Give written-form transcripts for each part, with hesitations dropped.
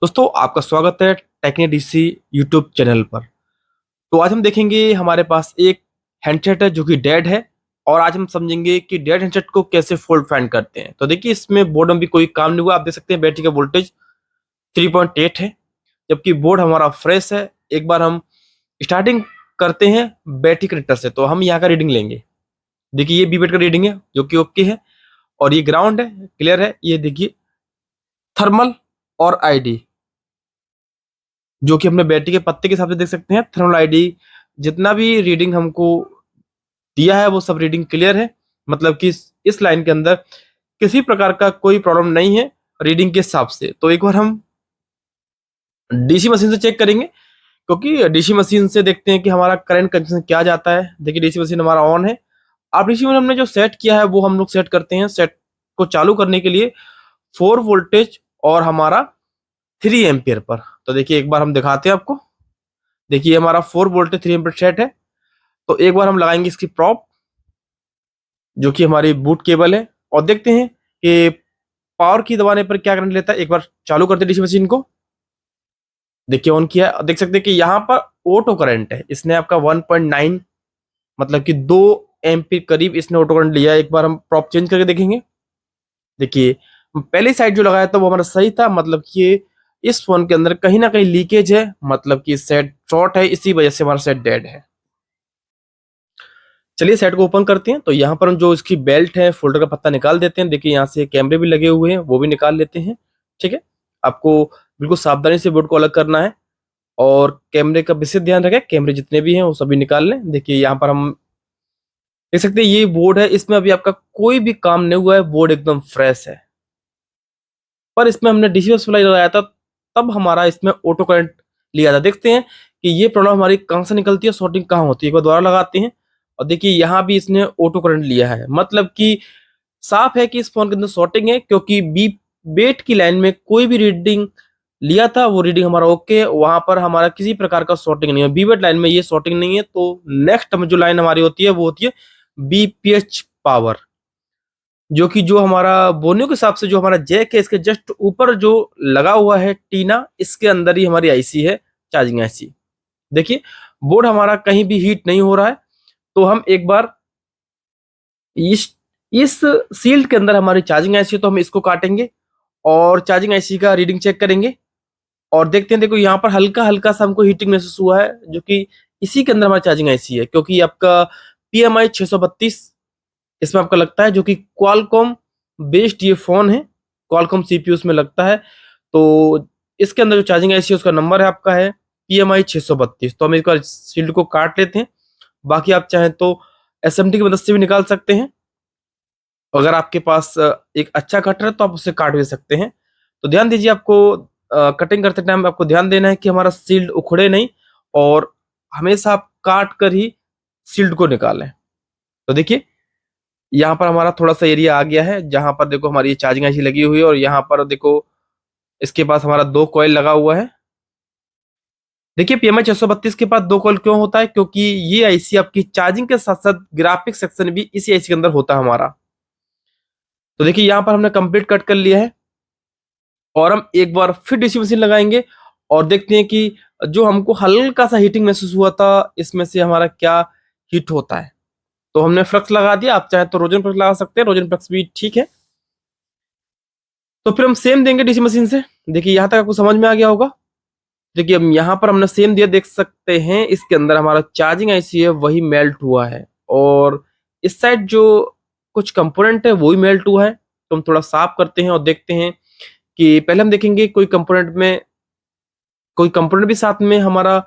दोस्तों आपका स्वागत है टेक्नी डीसी यूट्यूब चैनल पर। तो आज हम देखेंगे हमारे पास एक हैंडसेट है जो कि डेड है। और आज हम समझेंगे कि डेड हैंडसेट को कैसे फोल्ड फाइंड करते हैं। तो देखिए इसमें बोर्ड में भी कोई काम नहीं हुआ। आप देख सकते हैं बैटरी का वोल्टेज 3.8 है, जबकि बोर्ड हमारा फ्रेश है। एक बार हम स्टार्टिंग करते हैं बैटरी कनेक्टर से, तो हम यहाँ का रीडिंग लेंगे। देखिए ये बीबेट का रीडिंग है जो कि ओके है, और ये ग्राउंड है, क्लियर है। ये देखिए थर्मल और आईडी जो कि हमने बैटरी के पत्ते के हिसाब से देख सकते हैं। थर्मल आईडी जितना भी रीडिंग हमको दिया है वो सब रीडिंग क्लियर है, मतलब कि इस लाइन के अंदर किसी प्रकार का कोई प्रॉब्लम नहीं है रीडिंग के हिसाब से। तो एक बार हम डीसी मशीन से चेक करेंगे, क्योंकि डीसी मशीन से देखते हैं कि हमारा करंट कंडीशन क्या जाता है। देखिए डीसी मशीन हमारा ऑन है। अब डीसी मशीन हमने जो सेट किया है वो हम लोग सेट करते हैं। सेट को चालू करने के लिए 4 वोल्टेज और हमारा 3 एम्पियर पर। तो देखिए एक बार हम दिखाते हैं आपको। देखिए हमारा 4 वोल्टेज 3 एम्पियर सेट है। तो एक बार हम लगाएंगे इसकी प्रॉप जो कि हमारी बूट केबल है, और देखते हैं कि पावर की दबाने पर क्या करंट लेता है। एक बार चालू करते हैं डीसी मशीन को। देखिए ऑन किया है। देख सकते हैं कि यहाँ पर ऑटो करंट है। इसने आपका 1.9 मतलब कि 2 एम्पीयर करीब इसने ऑटो करंट लिया है। एक बार हम प्रॉप चेंज करके देखेंगे। देखिए पहली साइड जो लगाया था वो हमारा सही था, मतलब कि ये इस फोन के अंदर कहीं ना कहीं लीकेज है, मतलब कि सेट शॉर्ट है, इसी वजह से हमारा सेट डेड है। चलिए सेट को ओपन करते हैं। तो यहाँ पर हम जो इसकी बेल्ट है, फोल्डर का पत्ता निकाल देते हैं। देखिए यहाँ से कैमरे भी लगे हुए हैं, वो भी निकाल लेते हैं। ठीक है, आपको बिल्कुल सावधानी से बोर्ड को अलग करना है, और कैमरे का विशेष ध्यान रखें। कैमरे जितने भी हैं वो सभी निकाल लें। देखिए यहाँ पर हम देख सकते हैं ये बोर्ड है, इसमें अभी आपका कोई भी काम नहीं हुआ है, बोर्ड एकदम फ्रेश है। पर इसमें हमने डीसी सप्लाई लगाया था, तब हमारा इसमें ऑटो करंट लिया था। देखते हैं कि ये प्रॉब्लम हमारी कहाँ से निकलती है, शॉर्टिंग कहाँ होती है। एक बार दोबारा लगाते हैं, और देखिए यहाँ भी इसने ऑटो करंट लिया है, मतलब कि साफ है कि इस फोन के अंदर शॉर्टिंग है। क्योंकि बी बेट की लाइन में कोई भी रीडिंग लिया था, वो रीडिंग हमारा ओके है, वहां पर हमारा किसी प्रकार का शॉर्टिंग नहीं है। बी बेट लाइन में ये शॉर्टिंग नहीं है। तो नेक्स्ट जो लाइन हमारी होती है वो होती है बीपीएच पावर, जो हमारा बोनियो के हिसाब से जो हमारा जैक है, इसके जस्ट ऊपर जो लगा हुआ है टीना, इसके अंदर ही हमारी आईसी है, चार्जिंग आईसी। देखिए बोर्ड हमारा कहीं भी हीट नहीं हो रहा है। तो हम एक बार इस इस सील्ड के अंदर हमारी चार्जिंग आईसी है, तो हम इसको काटेंगे और चार्जिंग आईसी का रीडिंग चेक करेंगे। और देखते हैं, देखो यहाँ पर हल्का हल्का सा हमको हीटिंग महसूस हुआ है, जो कि इसी के अंदर हमारी चार्जिंग आईसी है। क्योंकि आपका PMI 632 इसमें आपका लगता है, जो कि क्वालकॉम बेस्ड ये फोन है, क्वालकॉम सीपीयू में लगता है। तो इसके अंदर जो चार्जिंग आईसी है उसका नंबर है आपका है PMI 632। तो हम इसका शील्ड को काट लेते हैं। बाकी आप चाहें तो SMT की मदद से भी निकाल सकते हैं। अगर आपके पास एक अच्छा कटर है तो आप उससे काट भी सकते हैं। तो ध्यान दीजिए, आपको कटिंग करते टाइम आपको ध्यान देना है कि हमारा शील्ड उखड़े नहीं, और हमेशा आप काट कर ही शील्ड को निकालें। तो देखिए यहाँ पर हमारा थोड़ा सा एरिया आ गया है, जहां पर देखो हमारी चार्जिंग आईसी लगी हुई है, और यहाँ पर देखो इसके पास हमारा 2 कॉइल लगा हुआ है। देखिए PMI 632 के पास 2 कॉइल क्यों होता है, क्योंकि ये आईसी आपकी चार्जिंग के साथ साथ ग्राफिक सेक्शन भी इसी आईसी के अंदर होता है हमारा। तो देखिए यहाँ पर हमने कंप्लीट कट कर लिया है, और हम एक बार फिर डीसी मशीन लगाएंगे और देखते हैं कि जो हमको हल्का सा हीटिंग महसूस हुआ था, इसमें से हमारा क्या हीट होता है। तो हमने फ्लक्स लगा दिया। आप चाहे तो रोजन फ्लक्स लगा सकते हैं, रोजन फ्लक्स भी ठीक है। तो फिर हम सेम देंगे डीसी मशीन से। देखिए यहाँ तक आपको समझ में आ गया होगा। देखिए हम यहाँ पर हमने सेम दिया, देख सकते हैं इसके अंदर हमारा चार्जिंग आईसी है वही मेल्ट हुआ है, और इस साइड जो कुछ कंपोनेंट है वही मेल्ट हुआ है। तो हम थोड़ा साफ करते हैं और देखते हैं कि पहले हम देखेंगे कोई कंपोनेंट भी साथ में हमारा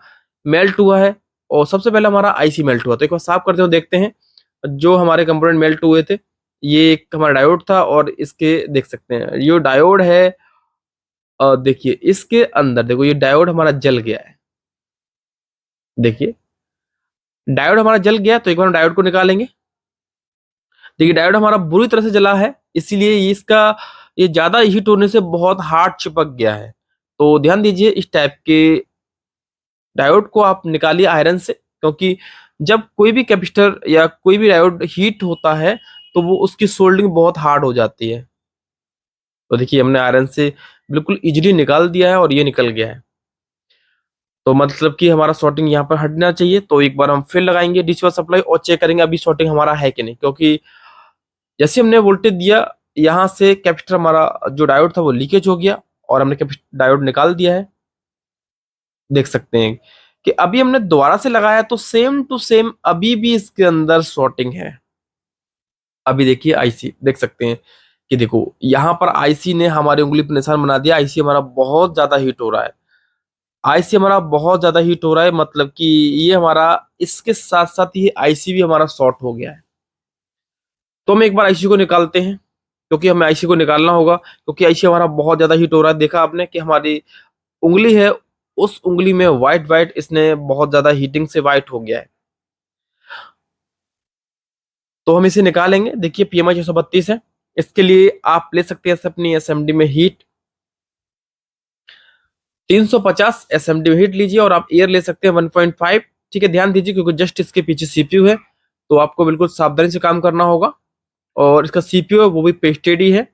मेल्ट हुआ है, और सबसे पहले हमारा आईसी मेल्ट हुआ। तो एक बार साफ करते हुए देखते हैं जो हमारे कंपोनेंट मेल्ट हुए थे। ये एक हमारा डायोड था, और इसके देख सकते हैं ये डायोड है। देखिए इसके अंदर देखो ये डायोड हमारा जल गया है। देखिए डायोड हमारा जल गया, तो एक बार हम डायोड को निकालेंगे। देखिए डायोड हमारा बुरी तरह से जला है, इसीलिए ये ज्यादा हीट होने से बहुत हार्ड चिपक गया है। तो ध्यान दीजिए, इस टाइप के डायोड को आप निकालिए आयरन से, क्योंकि जब कोई भी कैपेसिटर या कोई भी डायोड हीट होता है तो वो उसकी सोल्डिंग बहुत हार्ड हो जाती है। तो देखिए हमने आयरन से बिल्कुल इजीली निकाल दिया है और ये निकल गया है। तो मतलब कि हमारा सॉर्टिंग यहाँ पर हटना चाहिए। तो एक बार हम फिर लगाएंगे डीसी पावर सप्लाई और चेक करेंगे अभी सॉर्टिंग हमारा है कि नहीं, क्योंकि जैसे हमने वोल्टेज दिया यहाँ से कैपेसिटर हमारा जो डायोड था वो लीकेज हो गया और हमने डायोड निकाल दिया है। देख सकते हैं कि अभी हमने दोबारा से लगाया तो सेम टू सेम अभी भी इसके अंदर सॉर्टिंग है। अभी देखिए आईसी देख सकते हैं कि देखो यहाँ पर आईसी ने हमारी उंगली पर निशान बना दिया। आईसी हमारा बहुत ज्यादा हीट हो रहा है। आईसी हमारा बहुत ज्यादा हीट हो रहा है, मतलब कि ये हमारा इसके साथ साथ ये आईसी भी हमारा शॉर्ट हो गया है। तो हम एक बार आईसी को निकालते हैं, क्योंकि हमें आईसी को निकालना होगा, क्योंकि आईसी हमारा बहुत ज्यादा हीट हो रहा है। देखा आपने कि हमारी उंगली है, उस उंगली में व्हाइट व्हाइट इसने बहुत ज्यादा हीटिंग से व्हाइट हो गया है। तो हम इसे निकालेंगे। देखिए पीएमआई 632 है। इसके लिए आप ले सकते हैं अपनी एसएमडी में हीट 350 एसएमडी में हीट लीजिए और आप एयर ले सकते हैं 1.5। ठीक है, ध्यान दीजिए क्योंकि जस्ट इसके पीछे सीपीयू है, तो आपको बिल्कुल सावधानी से काम करना होगा। और इसका सीपीयू है वो भी पेस्टेड ही है।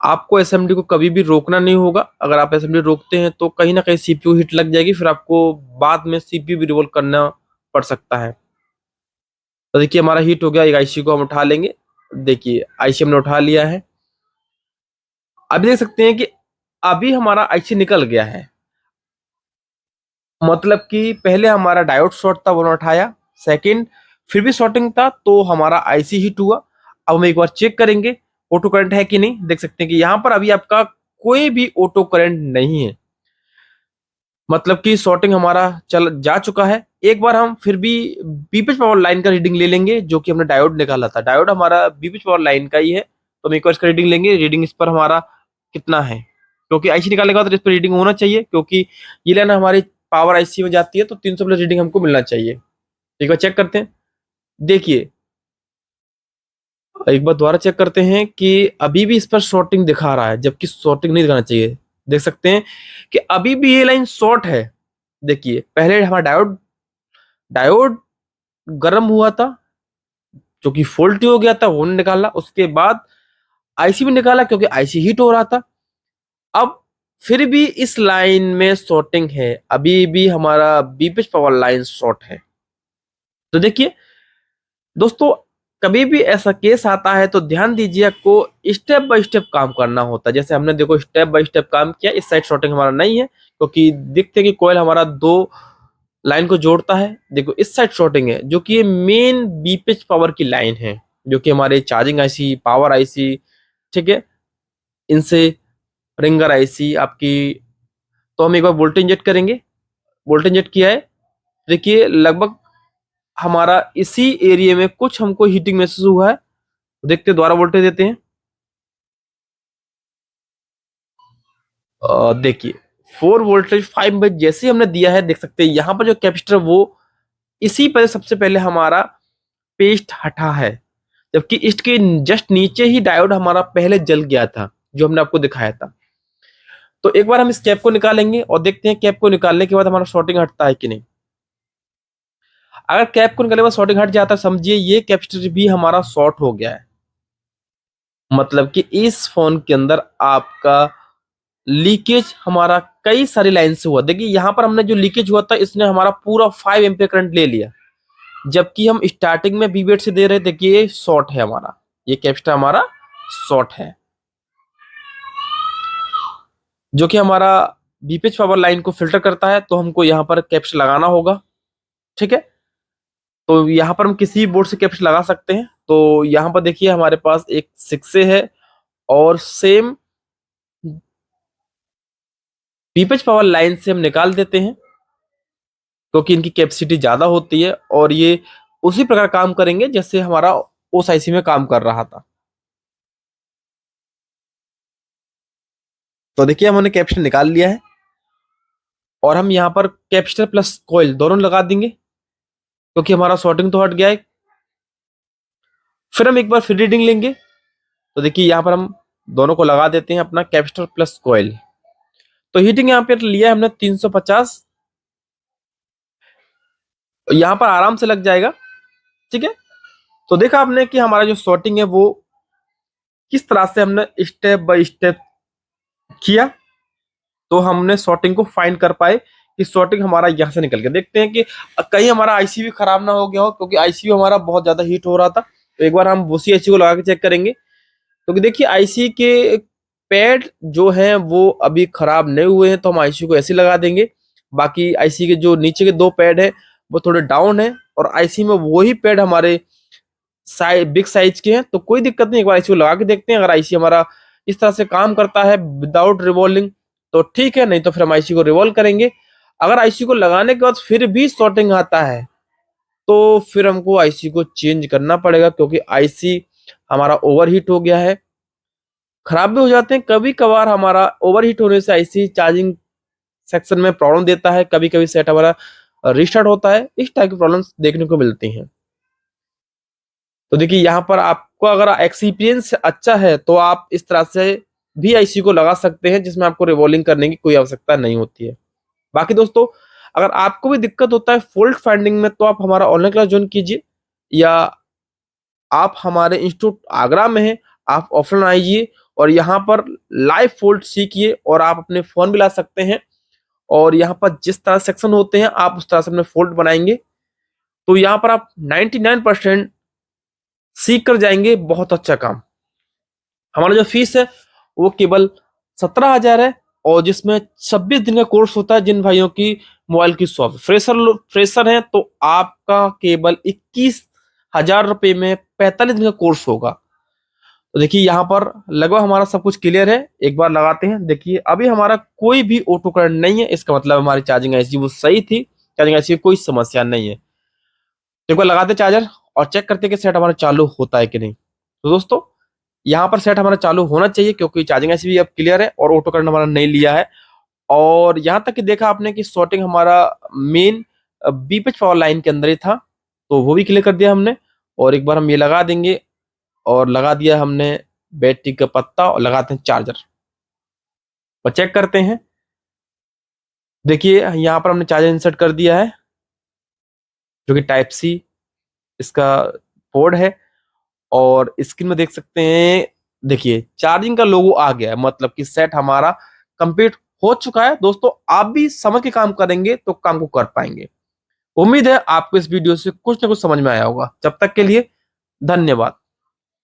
आपको एसएमडी को कभी भी रोकना नहीं होगा। अगर आप एसएमडी रोकते हैं तो कहीं ना कहीं सीपीयू हिट लग जाएगी, फिर आपको बाद में सीपीयू भी रिवोल्व करना पड़ सकता है। तो देखिए हमारा हीट हो गया। एक आईसी को हम उठा लेंगे। देखिए आईसी हमने उठा लिया है। अभी देख सकते हैं कि अभी हमारा आईसी निकल गया है, मतलब कि पहले हमारा डायोड शॉर्ट था वो ने उठाया, सेकंड फिर भी शॉर्टिंग था तो हमारा आईसी हिट हुआ। अब हम एक बार चेक करेंगे ऑटो करंट है कि नहीं। देख सकते हैं कि यहाँ पर अभी आपका कोई भी ऑटो करंट नहीं है, मतलब कि शॉर्टिंग हमारा चल जा चुका है। एक बार हम फिर भी बीपीएच पावर लाइन का रीडिंग ले लेंगे, जो कि हमने डायोड निकाला था। डायोड हमारा बीपीएच पावर लाइन का ही है, तो हम एक बार इसका रीडिंग लेंगे। रीडिंग इस पर हमारा कितना है, क्योंकि आईसी निकालने के बाद इस पर रीडिंग होना चाहिए, क्योंकि ये लाइन हमारी पावर आईसी में जाती है तो 300 प्लस रीडिंग हमको मिलना चाहिए। एक बार चेक करते हैं। देखिए एक बार दोबारा चेक करते हैं कि अभी भी इस पर शॉर्टिंग दिखा रहा है, जबकि शॉर्टिंग नहीं दिखाना चाहिए। देख सकते हैं कि अभी भी ये लाइन शॉर्ट है। देखिए पहले हमारा डायोड डायोड गर्म हुआ था, जो कि फॉल्टी हो गया था, वो नहीं निकाला। उसके बाद आईसी भी निकाला क्योंकि आईसी हीट हो रहा था। अब फिर भी इस लाइन में शॉर्टिंग है, अभी भी हमारा बीपीएच पावर लाइन शॉर्ट है। तो देखिए दोस्तों, कभी भी ऐसा केस आता है तो ध्यान दीजिए, आपको स्टेप बाय स्टेप काम करना होता है। जैसे हमने देखो स्टेप बाय स्टेप काम किया। इस साइड शॉर्टिंग हमारा नहीं है, क्योंकि दिखते कि कॉइल हमारा दो लाइन को जोड़ता है। देखो इस साइड शॉर्टिंग है, जो कि ये मेन बीपीएच पावर की लाइन है, जो कि हमारे चार्जिंग आईसी, पावर आईसी, ठीक है, इनसे रिंगर आईसी आपकी। तो हम एक बार वोल्टेज इंजेक्ट करेंगे। वोल्टेज इंजेक्ट किया है। देखिए लगभग हमारा इसी एरिया में कुछ हमको हीटिंग महसूस हुआ है। देखते हैं, दोबारा वोल्टेज देते हैं। देखिए 4 वोल्टेज 5 में जैसे हमने दिया है, देख सकते हैं यहाँ पर जो कैपेसिटर वो इसी पर सबसे पहले हमारा पेस्ट हटा है, जबकि इसके जस्ट नीचे ही डायोड हमारा पहले जल गया था, जो हमने आपको दिखाया था। तो एक बार हम इस कैप को निकालेंगे और देखते हैं कैप को निकालने के बाद हमारा शॉर्टिंग हटता है कि नहीं। अगर कैप को निकालने के बाद शॉर्टिंग हट जाता है, समझिए ये कैपेसिटर भी हमारा शॉर्ट हो गया है, मतलब कि इस फोन के अंदर आपका लीकेज हमारा कई सारी लाइन से हुआ। देखिए यहाँ पर हमने जो लीकेज हुआ था इसने हमारा पूरा 5 एम्पीयर करंट ले लिया, जबकि हम स्टार्टिंग में बीवेट से दे रहे थे कि ये शॉर्ट है हमारा, ये कैपेसिटर हमारा शॉर्ट है, जो कि हमारा बीपीएच पावर लाइन को फिल्टर करता है। तो हमको यहाँ पर कैपेसिटर लगाना होगा। ठीक है, तो यहाँ पर हम किसी बोर्ड से कैपेसिटर लगा सकते हैं। तो यहाँ पर देखिए हमारे पास एक 6 है और सेम बीपीएच पावर लाइन से हम निकाल देते हैं, क्योंकि इनकी कैपेसिटी ज्यादा होती है और ये उसी प्रकार काम करेंगे जैसे हमारा उस आईसी में काम कर रहा था। तो देखिए हमने कैपेसिटर निकाल लिया है और हम यहाँ पर कैपेसिटर प्लस कॉइल दोनों लगा देंगे, क्योंकि हमारा शॉर्टिंग तो हट गया है। फिर हम एक बार फिर रीडिंग लेंगे। तो देखिए यहाँ पर हम दोनों को लगा देते हैं, अपना कैपेसिटर प्लस कॉइल। तो हीटिंग यहाँ पे लिया है हमने 350, यहाँ पर आराम से लग जाएगा। ठीक है, तो देखा आपने कि हमारा जो सॉर्टिंग है वो किस तरह से हमने स्टेप बाय स्टेप किया, तो हमने सॉर्टिंग को फाइंड कर पाए कि सॉर्टिंग हमारा यहाँ से निकल के देखते हैं कि कहीं हमारा आईसी भी खराब ना हो गया हो, क्योंकि आईसी हमारा बहुत ज्यादा हीट हो रहा था। तो एक बार हम उसी आईसी को लगा के चेक करेंगे। क्योंकि देखिए आईसी के पैड जो हैं वो अभी खराब नहीं हुए हैं, तो हम आईसी को ऐसे लगा देंगे। बाकी आईसी के जो नीचे के दो पैड है वो थोड़े डाउन है, और आईसी में वही पैड हमारे बिग साइज के हैं, तो कोई दिक्कत नहीं। एक बार आईसी को लगा के देखते हैं, अगर आईसी हमारा इस तरह से काम करता है विदाउट रिवॉल्विंग तो ठीक है, नहीं तो फिर हम आईसी को रिवॉल्व करेंगे। अगर आईसी को लगाने के बाद फिर भी शॉर्टिंग आता है तो फिर हमको आईसी को चेंज करना पड़ेगा, क्योंकि आईसी हमारा ओवरहीट हो गया है। खराब भी हो जाते हैं कभी कभार, हमारा ओवरहीट होने से आईसी चार्जिंग सेक्शन में प्रॉब्लम देता है, कभी कभी सेट हमारा रिस्टार्ट होता है, इस टाइप की प्रॉब्लम्स देखने को मिलती हैं। तो देखिए यहाँ पर आपको अगर एक्सपीरियंस अच्छा है तो आप इस तरह से भी आईसी को लगा सकते हैं, जिसमें आपको रिवॉल्विंग करने की कोई आवश्यकता नहीं होती है। बाकी दोस्तों, अगर आपको भी दिक्कत होता है फॉल्ट फाइंडिंग में, तो आप हमारा ऑनलाइन क्लास ज्वाइन कीजिए, या आप हमारे इंस्टीट्यूट आगरा में हैं, आप ऑफलाइन आइए और यहाँ पर लाइव फॉल्ट सीखिए, और आप अपने फोन भी ला सकते हैं। और यहाँ पर जिस तरह सेक्शन होते हैं आप उस तरह से अपने फॉल्ट बनाएंगे, तो यहाँ पर आप 99% सीख कर जाएंगे। बहुत अच्छा काम। हमारा जो फीस है वो केवल 17,000 है, और जिसमें 26 दिन का कोर्स होता है। जिन भाइयों की मोबाइल की शॉप फ्रेशर है तो आपका केवल 21,000 रुपए में 45 दिन का कोर्स होगा। तो देखिए यहाँ पर लगभग हमारा सब कुछ क्लियर है। एक बार लगाते हैं। देखिए अभी हमारा कोई भी ऑटो करंट नहीं है, इसका मतलब हमारी चार्जिंग आईसी वो सही थी, चार्जिंग आईसी कोई समस्या नहीं है। तो एक बार लगाते चार्जर और चेक करते कि सेट हमारा चालू होता है कि नहीं। तो दोस्तों यहाँ पर सेट हमारा चालू होना चाहिए, क्योंकि चार्जिंग ऐसी भी अब क्लियर है और ऑटो करंट हमारा नहीं लिया है। और यहाँ तक कि देखा आपने कि शॉर्टिंग हमारा मेन बीपीएच पावर लाइन के अंदर ही था, तो वो भी क्लियर कर दिया हमने। और एक बार हम ये लगा देंगे, और लगा दिया हमने बैटरी का पत्ता, और लगाते हैं चार्जर और चेक करते हैं। देखिए यहाँ पर हमने चार्जर इंसर्ट कर दिया है, जो कि टाइप सी इसका पोर्ट है। और स्क्रीन में देख सकते हैं, देखिए चार्जिंग का लोगो आ गया है, मतलब कि सेट हमारा कंप्लीट हो चुका है। दोस्तों आप भी समझ के काम करेंगे तो काम को कर पाएंगे। उम्मीद है आपको इस वीडियो से कुछ ना कुछ समझ में आया होगा। जब तक के लिए धन्यवाद।